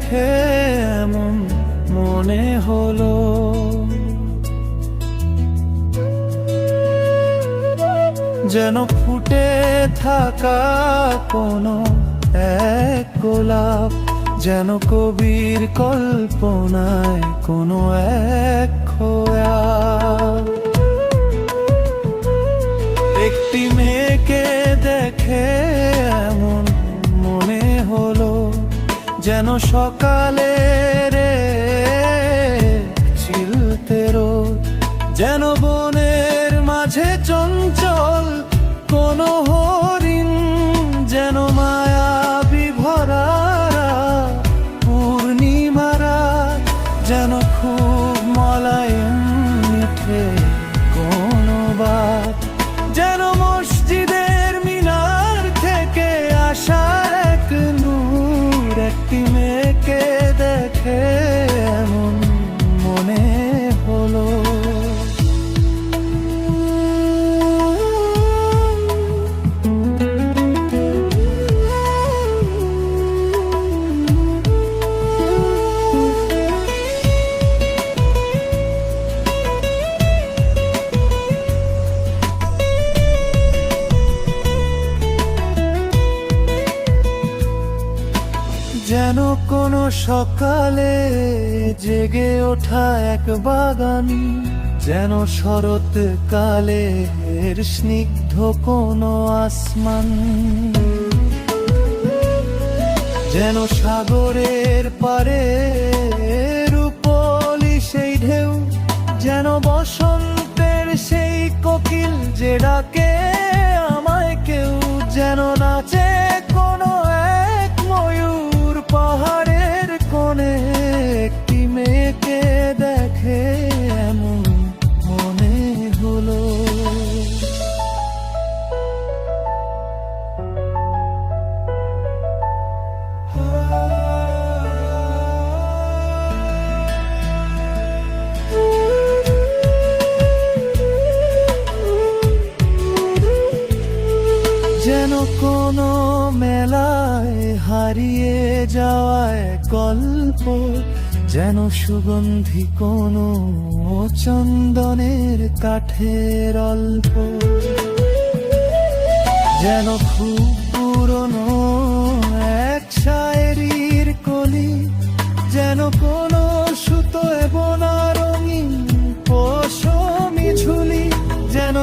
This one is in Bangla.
দেখে এমন মনে হলো, যেন ফুটে থাকা কোনো এক গোলাপ, যেন কবির কল্পনায় কোনো এক খোয়া। একটি মেয়েকে দেখে এমন মনে হলো, যেন সকালের চিলতে রোদ, যেন বনের মাঝে চঞ্চল কোনো হরিণ, যেন মায়া বিভরা পূর্ণিমারা, যেন খুব মলায়েম মিঠে কোনো বাত, যেন মসজিদের মিনার থেকে আসার এক নূর। একটি মেয়েকে দেখে এমন মনে হলো। যেন কোনো সকালে জেগে ওঠা এক বাগান, যেন শরৎকালের স্নিগ্ধ কোনো আসমান, যেন সাগরের পারে রূপলি সেই ঢেউ, যেন বসন্তের সেই কোকিল যে ডাকে আমায় কেউ, যেন নাচে কোনো এক ময়ূর পাহাড়ের কোণে। একটি মেয়েকে দেখে এমন মনে হলো। যেন কোনো মেলায় হারিয়ে যাওয়ায় গল্প, যেন সুগন্ধি কোনো চন্দনের কাঠের অল্প, যেন খুব পুরনো এক শায়েরির কলি, যেন কোনো সুতোয় বোনা রঙিন পশমি ঝুলি, যেন